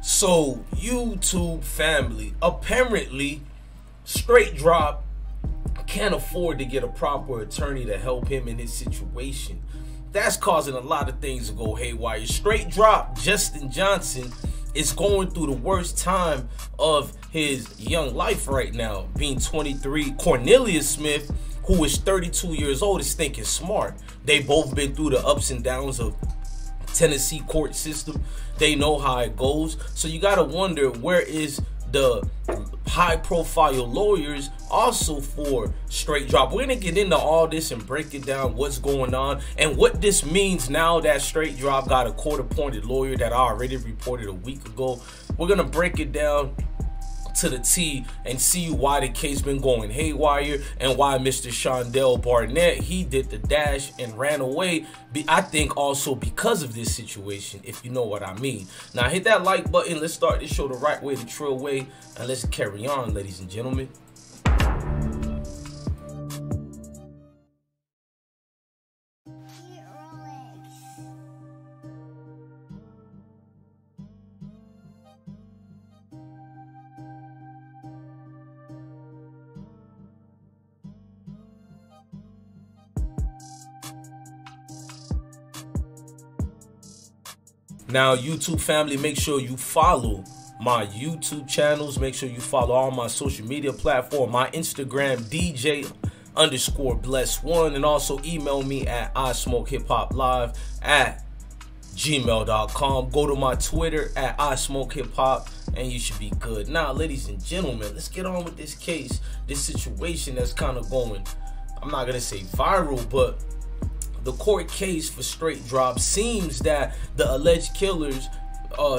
So, YouTube family, apparently, Straightdropp can't afford to get a proper attorney to help him in his situation. That's causing a lot of things to go haywire. Straightdropp, Justin Johnson, is going through the worst time of his young life right now, being 23. Cornelius Smith, who is 32 years old, is thinking smart. They both been through the ups and downs of Tennessee court system. They know how it goes. So you gotta wonder, where is the high profile lawyers also for Straightdropp? We're gonna get into all this and break it down, what's going on and what this means now that Straightdropp got a court appointed lawyer that I already reported a week ago. We're gonna break it down to the T and see why the case been going haywire and why Mr. Shondell Barnett, he did the dash and ran away. I think also because of this situation, if you know what I mean. Now hit that like button. Let's start this show the right way, the true way, and let's carry on, ladies and gentlemen. Now, YouTube family, make sure you follow my YouTube channels. Make sure you follow all my social media platform, my Instagram, DJ_bless1, and also email me at ismokehiphoplive@gmail.com. Go to my Twitter at ismokehiphop, and you should be good. Now, ladies and gentlemen, let's get on with this case, this situation that's kind of going, I'm not gonna say viral, but the court case for Straightdropp seems that the alleged killers,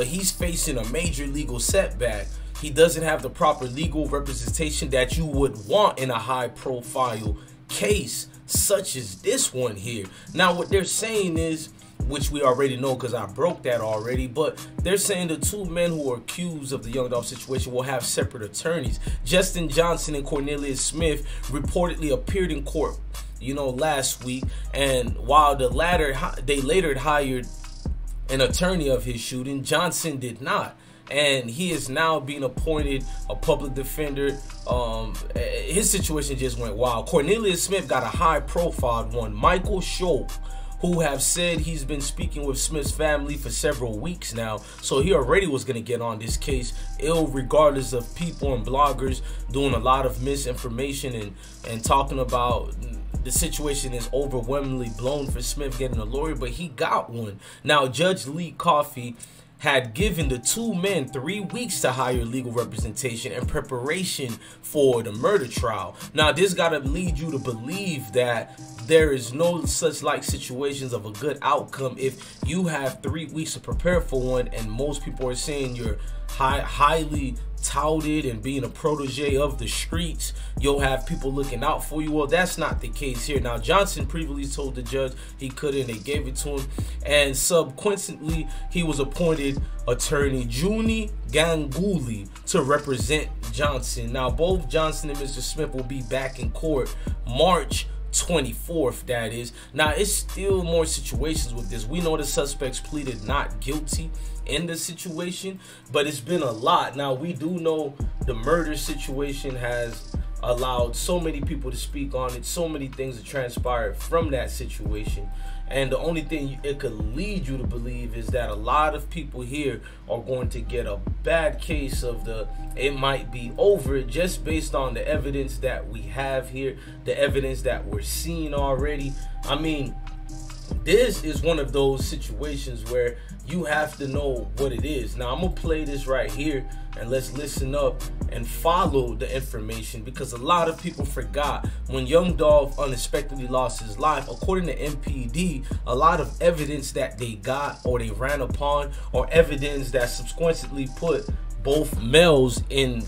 he's facing a major legal setback. He doesn't have the proper legal representation that you would want in a high profile case such as this one here. Now what they're saying is, which we already know because I broke that already, but they're saying the two men who are accused of the Young Dolph situation will have separate attorneys. Justin Johnson and Cornelius Smith reportedly appeared in court, you know, last week, and while the latter, they later hired an attorney of his shooting, Johnson did not, and he is now being appointed a public defender. His situation just went wild. Cornelius Smith got a high profile one, Michael Scholl, who have said he's been speaking with Smith's family for several weeks now, so he already was going to get on this case, regardless of people and bloggers doing a lot of misinformation and talking about the situation is overwhelmingly blown for Smith getting a lawyer, but he got one. Now, Judge Lee Coffey had given the two men 3 weeks to hire legal representation in preparation for the murder trial. Now, this gotta lead you to believe that there is no such like situations of a good outcome if you have 3 weeks to prepare for one, and most people are saying you're highly touted and being a protege of the streets, you'll have people looking out for you. Well, that's not the case here. Now, Johnson previously told the judge he couldn't, they gave it to him, and subsequently he was appointed attorney Junie Ganguly to represent Johnson. Now, both Johnson and Mr. Smith will be back in court March 24th, that is. Now, it's still more situations with this. We know the suspects pleaded not guilty in the situation, but it's been a lot. Now, we do know the murder situation has allowed so many people to speak on it, so many things that transpired from that situation, and the only thing it could lead you to believe is that a lot of people here are going to get a bad case of it might be over, just based on the evidence that we have here, the evidence that we're seeing already. I mean, this is one of those situations where you have to know what it is. Now, I'm gonna play this right here, and let's listen up and follow the information, because a lot of people forgot when Young Dolph unexpectedly lost his life. According to MPD, a lot of evidence that they got or they ran upon, or evidence that subsequently put both males in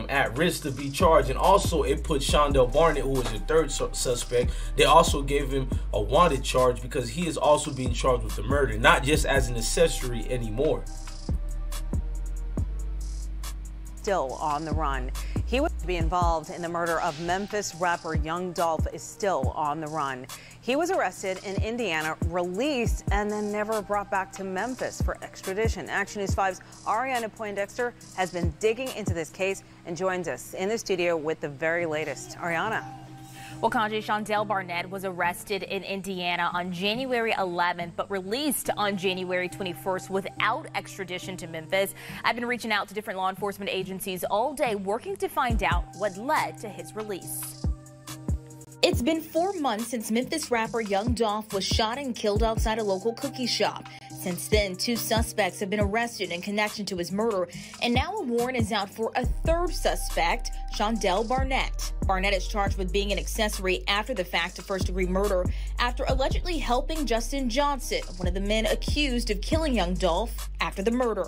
at risk to be charged, and also it put Shondell Barnett, who was the third suspect, they also gave him a wanted charge because he is also being charged with the murder, not just as an accessory anymore. Still on the run. He was to be involved in the murder of Memphis rapper Young Dolph is still on the run. He was arrested in Indiana, released, and then never brought back to Memphis for extradition. Action News 5's Ariana Poindexter has been digging into this case and joins us in the studio with the very latest. Ariana. Well, Kanji, Shondell Barnett was arrested in Indiana on January 11th, but released on January 21st without extradition to Memphis. I've been reaching out to different law enforcement agencies all day, working to find out what led to his release. It's been 4 months since Memphis rapper Young Dolph was shot and killed outside a local cookie shop. Since then, 2 suspects have been arrested in connection to his murder, and now a warrant is out for a 3rd suspect, Shondell Barnett. Barnett is charged with being an accessory after the fact of first-degree murder after allegedly helping Justin Johnson, one of the men accused of killing young Dolph, after the murder.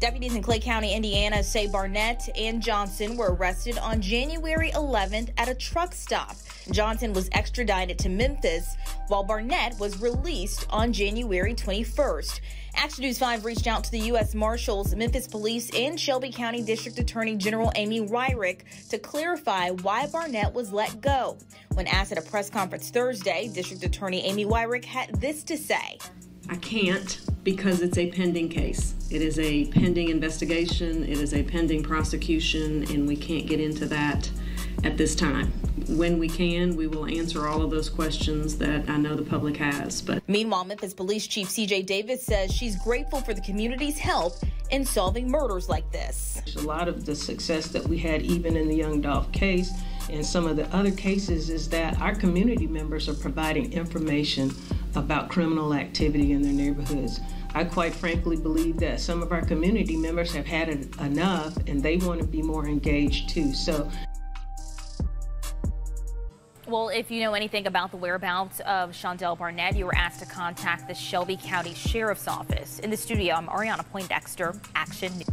Deputies in Clay County, Indiana say Barnett and Johnson were arrested on January 11th at a truck stop. Johnson was extradited to Memphis, while Barnett was released on January 21st. Action News 5 reached out to the U.S. Marshals, Memphis Police, and Shelby County District Attorney General Amy Wyrick to clarify why Barnett was let go. When asked at a press conference Thursday, District Attorney Amy Wyrick had this to say. I can't, because it's a pending case. It is a pending investigation, it is a pending prosecution, and we can't get into that at this time. When we can, we will answer all of those questions that I know the public has. But meanwhile, Memphis Police Chief C.J. Davis says she's grateful for the community's help in solving murders like this. A lot of the success that we had even in the Young Dolph case and some of the other cases is that our community members are providing information about criminal activity in their neighborhoods. I quite frankly believe that some of our community members have had enough and they want to be more engaged too. So, well, if you know anything about the whereabouts of Shondell Barnett, you were asked to contact the Shelby County Sheriff's Office. In the studio, I'm Ariana Poindexter, Action News.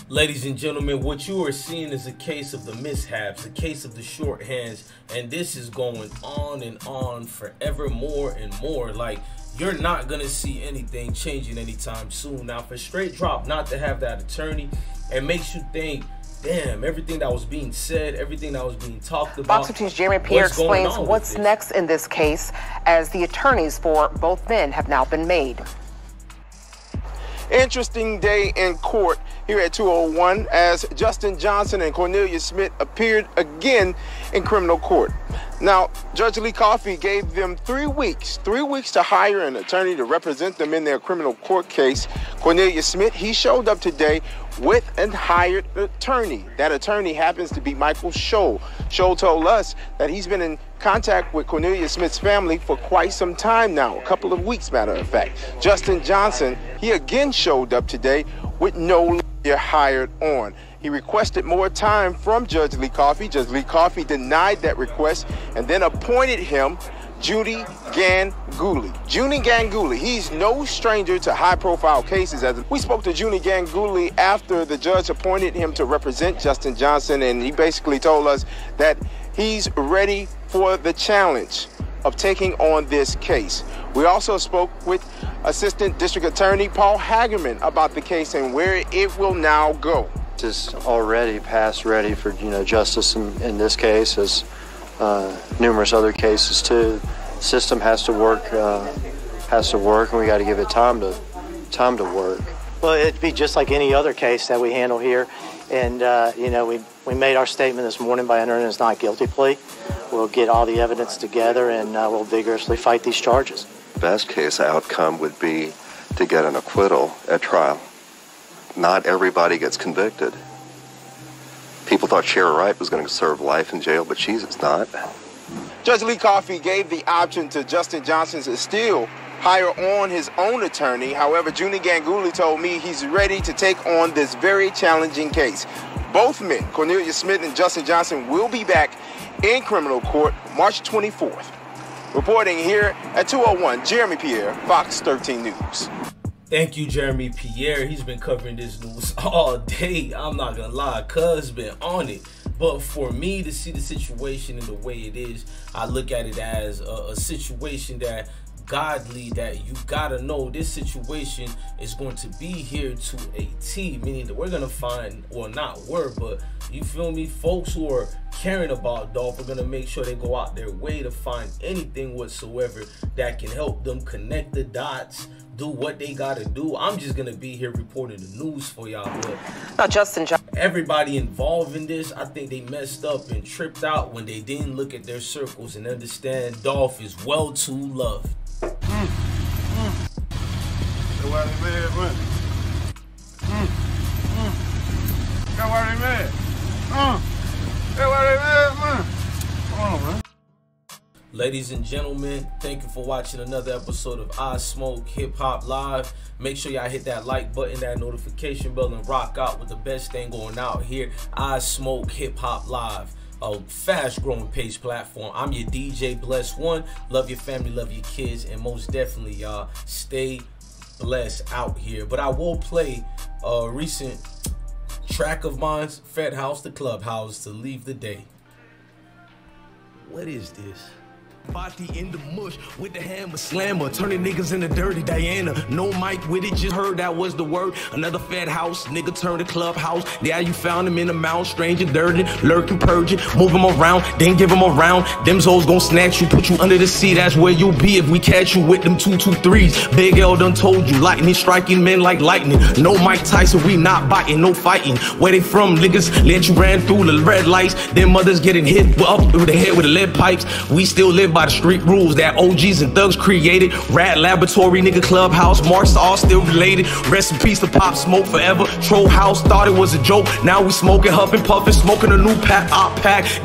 Ladies and gentlemen, what you are seeing is a case of the mishaps, a case of the shorthands, and this is going on and on forever more and more. Like, you're not going to see anything changing anytime soon. Now, for Straightdropp not to have that attorney, it makes you think, damn, everything that was being said, everything that was being talked about. Fox 2's Jeremy Pierre explains what's next in this case as the attorneys for both men have now been made. Interesting day in court here at 201 as Justin Johnson and Cornelia Smith appeared again in criminal court. Now, Judge Lee Coffey gave them 3 weeks to hire an attorney to represent them in their criminal court case. Cornelia Smith, he showed up today with a hired attorney. That attorney happens to be Michael Scholl. Scholl told us that he's been in contact with Cornelia Smith's family for quite some time now, a couple of weeks, matter of fact. Justin Johnson, he again showed up today with no lawyer hired on. He requested more time from Judge Lee Coffey. Judge Lee Coffey denied that request and then appointed him Judy Ganguly. Judy Ganguly, he's no stranger to high-profile cases. As we spoke to Judy Ganguly after the judge appointed him to represent Justin Johnson, and he basically told us that he's ready for the challenge of taking on this case. We also spoke with Assistant District Attorney Paul Hagerman about the case and where it will now go. Is already past ready for justice in this case, as numerous other cases too. The system has to work, and we got to give it time to work. Well, it'd be just like any other case that we handle here, and we made our statement this morning by entering his not guilty plea. We'll get all the evidence together, and we'll vigorously fight these charges. Best case outcome would be to get an acquittal at trial. Not everybody gets convicted. People thought Shara Wright was going to serve life in jail, but she's not. Judge Lee Coffey gave the option to Justin Johnson to still hire on his own attorney. However, Judy Ganguly told me he's ready to take on this very challenging case. Both men, Cornelia Smith and Justin Johnson, will be back in criminal court March 24th. Reporting here at 201, Jeremy Pierre, Fox 13 News. Thank you, Jeremy Pierre. He's been covering this news all day. I'm not gonna lie, cuz been on it. But for me to see the situation in the way it is, I look at it as a situation that godly that you gotta know this situation is going to be here to a T, meaning that we're gonna find, well, not we're, but you feel me, folks who are caring about Dolph are gonna make sure they go out their way to find anything whatsoever that can help them connect the dots, do what they gotta do. I'm just gonna be here reporting the news for y'all. But now, Justin, everybody involved in this, I think they messed up and tripped out when they didn't look at their circles and understand Dolph is well too loved. Ladies and gentlemen, thank you for watching another episode of I Smoke Hip Hop Live. Make sure y'all hit that like button, that notification bell, and rock out with the best thing going out here. I Smoke Hip Hop Live, a fast growing page platform. I'm your DJ Bless One. Love your family, love your kids, and most definitely y'all stay blessed out here. But I will play a recent track of mine, Fed House to Clubhouse, to leave the day. What is this? Body in the mush with the hammer slammer, turning niggas into dirty Diana. No mic with it, just heard that was the word. Another Fed House, nigga turned the Clubhouse. Yeah, you found him in the mouth, stranger dirty, lurking, purging, move him around, then give him around. Them hoes gon' snatch you, put you under the seat. That's where you'll be if we catch you with them 223s. Big L done told you, lightning striking men like lightning. No Mike Tyson, we not biting, no fighting. Where they from, niggas? Let you ran through the red lights. Them mothers getting hit up through the head with the lead pipes. We still live by the street rules that OGs and thugs created. Rat laboratory, nigga, Clubhouse, marks all still related. Rest in peace to Pop Smoke forever. Troll House thought it was a joke. Now we smoking, huffing, puffing, smoking a new pack.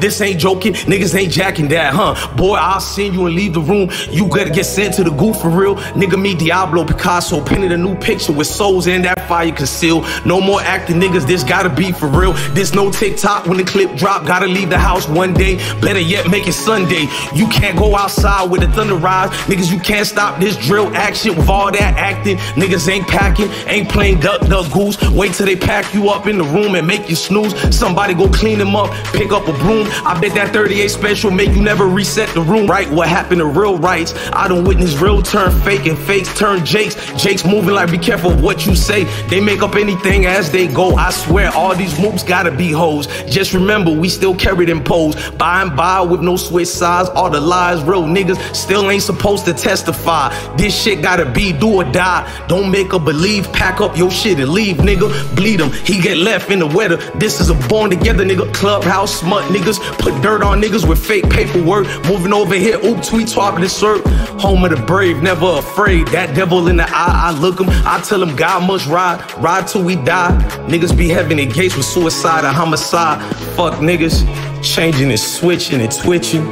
This ain't joking, niggas ain't jacking that, huh? Boy, I'll send you and leave the room. You gotta get sent to the goo for real. Nigga, me Diablo Picasso painted a new picture with souls in that fire concealed. No more acting, niggas, this gotta be for real. This no TikTok when the clip drop. Gotta leave the house one day. Better yet, make it Sunday. You can't go outside with the thunder rise. Niggas, you can't stop this drill action with all that acting. Niggas ain't packing, ain't playing duck goose. Wait till they pack you up in the room and make you snooze. Somebody go clean them up, pick up a broom. I bet that 38 special make you never reset the room. Right, what happened to real rights? I done witnessed real turn fake and fakes turn Jakes. Jakes moving like be careful what you say. They make up anything as they go. I swear all these moves gotta be hoes. Just remember we still carry them poles. By and by with no switch sides. All the lies real niggas still ain't supposed to testify. This shit gotta be do or die. Don't make a believe, pack up your shit and leave, nigga. Bleed him, he get left in the weather. This is a born together, nigga. Clubhouse smut niggas, put dirt on niggas with fake paperwork. Moving over here, oops, we talking this shirt. Home of the brave, never afraid. That devil in the eye, I look him, I tell him God must ride till we die. Niggas be having their gates with suicide and homicide. Fuck niggas, changing and switching and twitching.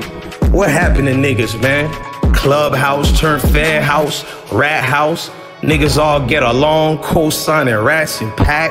What happened to niggas, man? Clubhouse turned Fair House, Rat House. Niggas all get along, co-signing rats and pack.